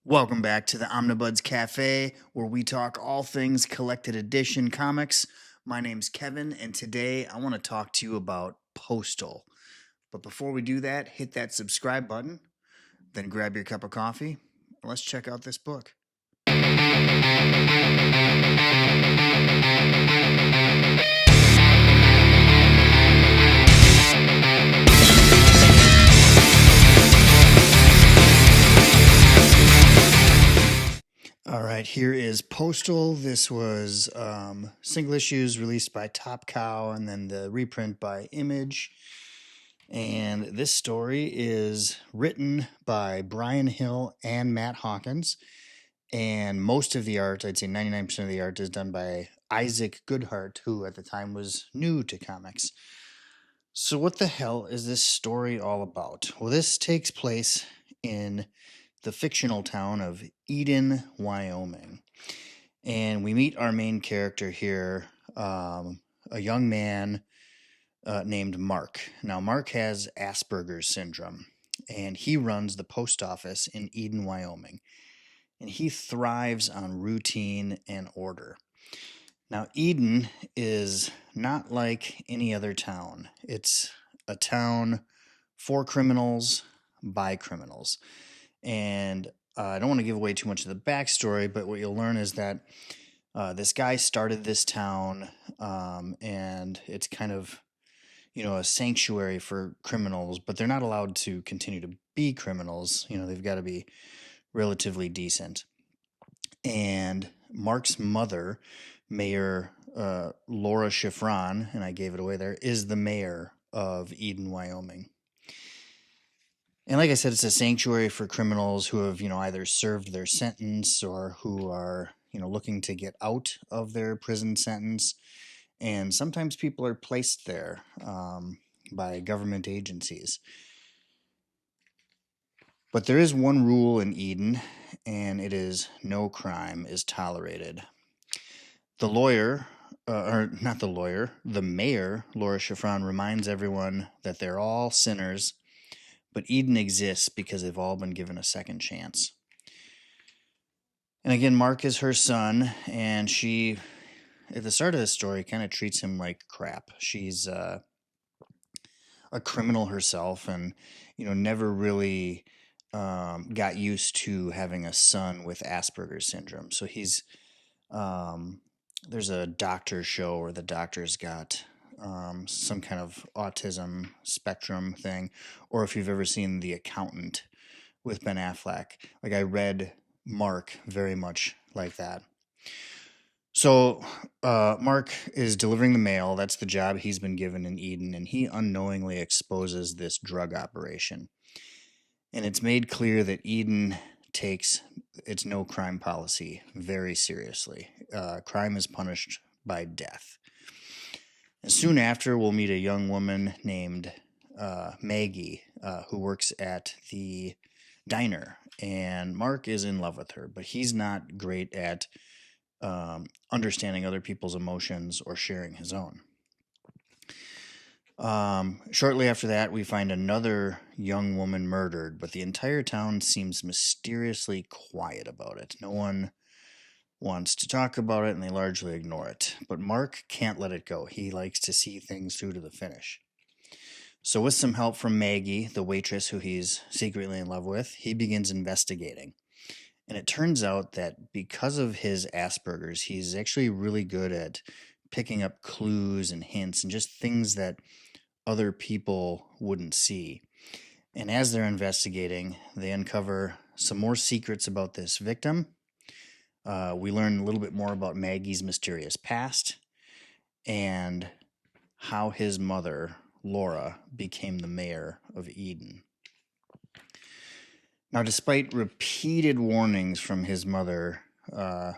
Welcome back to the Omnibuds Cafe, where we talk all things collected edition comics. My name's Kevin, and today I want to talk to you about Postal. But before we do that, hit that subscribe button, then grab your cup of coffee, and let's check out this book. All right, here is Postal. This was single issues released by Top Cow and then the reprint by Image. And this story is written by Bryan Hill and Matt Hawkins. And most of the art, I'd say 99% of the art, is done by Isaac Goodhart, who at the time was new to comics. So what the hell is this story all about? Well, this takes place in the fictional town of Eden, Wyoming. And we meet our main character here, a young man named Mark. Now, Mark has Asperger's syndrome, and he runs the post office in Eden, Wyoming. And he thrives on routine and order. Now, Eden is not like any other town. It's a town for criminals, by criminals. And I don't want to give away too much of the backstory, but what you'll learn is that this guy started this town, and it's kind of, a sanctuary for criminals, but they're not allowed to continue to be criminals. They've got to be relatively decent. And Mark's mother, Mayor Laura Shiffron, and I gave it away there, is the mayor of Eden, Wyoming. And like I said, it's a sanctuary for criminals who have, either served their sentence or who are, looking to get out of their prison sentence. And sometimes people are placed there by government agencies. But there is one rule in Eden, and it is no crime is tolerated. The lawyer, the mayor, Laura Shiffron, reminds everyone that they're all sinners, but Eden exists because they've all been given a second chance. And again, Mark is her son, and she, at the start of the story, kind of treats him like crap. She's a criminal herself, and never really got used to having a son with Asperger's syndrome. So he's there's a doctor show where the doctor's got some kind of autism spectrum thing, or if you've ever seen The Accountant with Ben Affleck, like I read Mark very much like that. So Mark is delivering the mail. That's the job he's been given in Eden, and he unknowingly exposes this drug operation. And it's made clear that Eden takes its no crime policy very seriously. Crime is punished by death. And soon after, we'll meet a young woman named Maggie, who works at the diner. And Mark is in love with her, but he's not great at understanding other people's emotions or sharing his own. Shortly after that, we find another young woman murdered, but the entire town seems mysteriously quiet about it. No one wants to talk about it, and they largely ignore it. But Mark can't let it go. He likes to see things through to the finish. So with some help from Maggie, the waitress who he's secretly in love with, he begins investigating. And it turns out that because of his Asperger's, he's actually really good at picking up clues and hints and just things that other people wouldn't see. And as they're investigating, they uncover some more secrets about this victim. We learn a little bit more about Maggie's mysterious past and how his mother, Laura, became the mayor of Eden. Now, despite repeated warnings from his mother,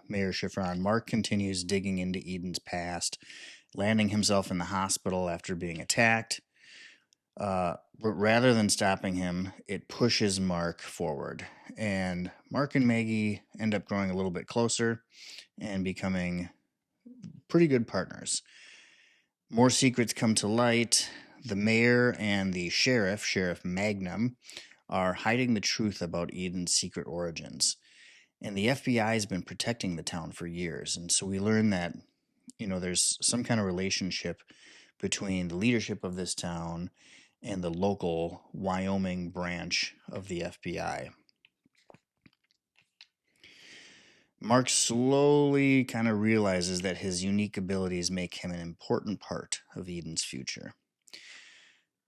Mayor Shiffron, Mark continues digging into Eden's past, landing himself in the hospital after being attacked. But rather than stopping him, it pushes Mark forward. And Mark and Maggie end up growing a little bit closer and becoming pretty good partners. More secrets come to light. The mayor and the Sheriff Magnum, are hiding the truth about Eden's secret origins. And the FBI has been protecting the town for years. And so we learn that, there's some kind of relationship between the leadership of this town and the local Wyoming branch of the FBI. Mark slowly kind of realizes that his unique abilities make him an important part of Eden's future.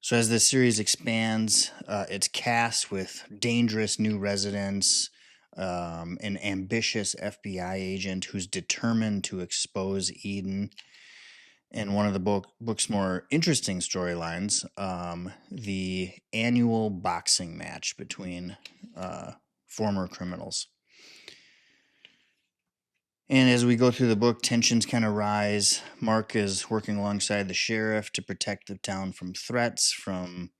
So as this series expands, it's cast with dangerous new residents, an ambitious FBI agent who's determined to expose Eden, and one of the book's more interesting storylines, the annual boxing match between former criminals. And as we go through the book, tensions kind of rise. Mark is working alongside the sheriff to protect the town from threats, from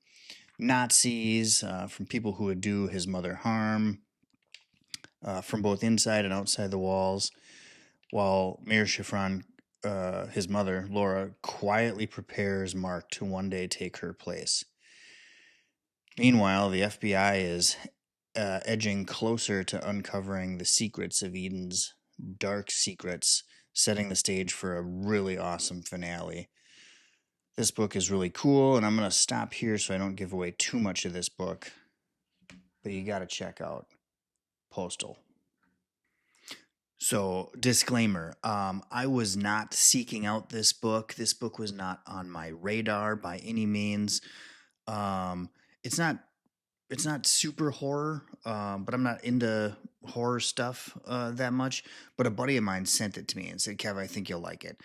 Nazis, from people who would do his mother harm, from both inside and outside the walls, while Mayor Shiffron, his mother, Laura, quietly prepares Mark to one day take her place. Meanwhile, the FBI is edging closer to uncovering the secrets of Eden's dark secrets, setting the stage for a really awesome finale. This book is really cool, and I'm going to stop here so I don't give away too much of this book. But you got to check out Postal. So, disclaimer, I was not seeking out this book. This book was not on my radar by any means. It's not super horror, but I'm not into horror stuff that much. But a buddy of mine sent it to me and said, Kev, I think you'll like it.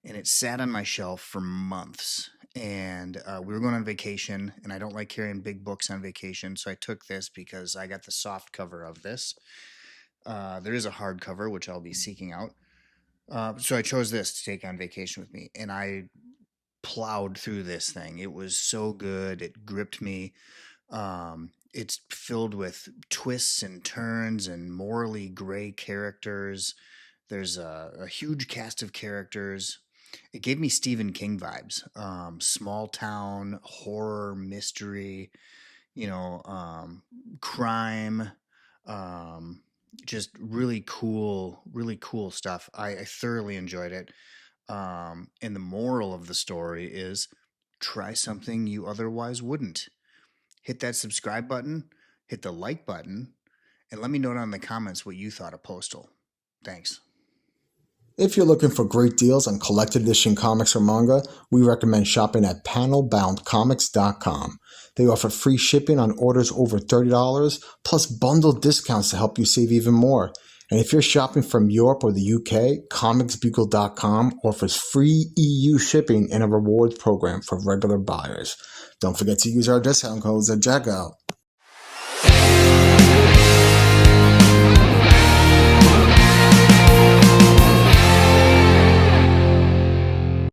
And it sat on my shelf for months. And we were going on vacation, and I don't like carrying big books on vacation. So I took this because I got the soft cover of this. There is a hardcover, which I'll be seeking out. So I chose this to take on vacation with me. And I plowed through this thing. It was so good. It gripped me. It's filled with twists and turns and morally gray characters. There's a huge cast of characters. It gave me Stephen King vibes. Small town, horror, mystery, crime, just really cool stuff. I thoroughly enjoyed it. And the moral of the story is try something you otherwise wouldn't. Hit that subscribe button, hit the like button, and let me know down in the comments what you thought of Postal. Thanks. If you're looking for great deals on collected edition comics or manga, we recommend shopping at panelboundcomics.com. They offer free shipping on orders over $30, plus bundled discounts to help you save even more. And if you're shopping from Europe or the UK, comicsbugle.com offers free EU shipping and a rewards program for regular buyers. Don't forget to use our discount codes at checkout.